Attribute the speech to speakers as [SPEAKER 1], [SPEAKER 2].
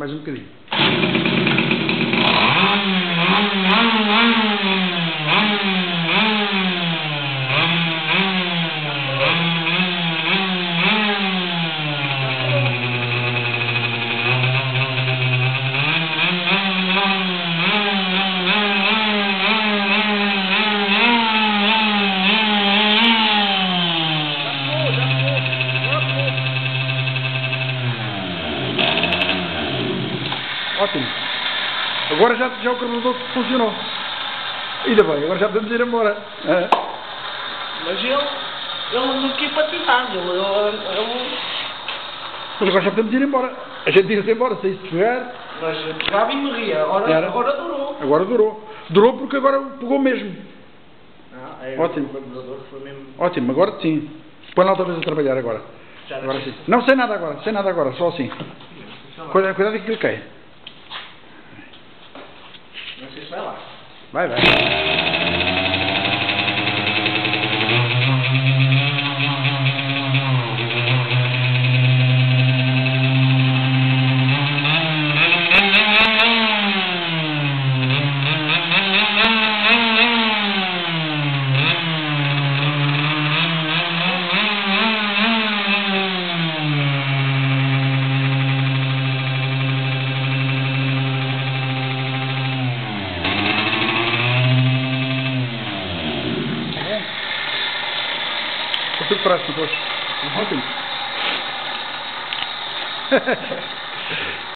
[SPEAKER 1] mais um bocadinho. Ótimo. Agora já o carregador funcionou. Ainda bem, agora já podemos ir embora.
[SPEAKER 2] Mas ele não quis patinar.
[SPEAKER 1] Mas agora já podemos ir embora. A gente ia-se embora, se isso pegar.
[SPEAKER 2] Mas pegava e morria. Agora durou.
[SPEAKER 1] Agora durou. Durou porque agora pegou mesmo. Ótimo.
[SPEAKER 2] Foi mesmo.
[SPEAKER 1] Ótimo, agora sim. Põe lá outra vez a trabalhar agora. Agora sim. Não, sem nada agora, só assim. Cuidado que aquilo cai.
[SPEAKER 2] Não sei se vai lá.
[SPEAKER 1] Vai. Tudo próximo, pois. Ótimo.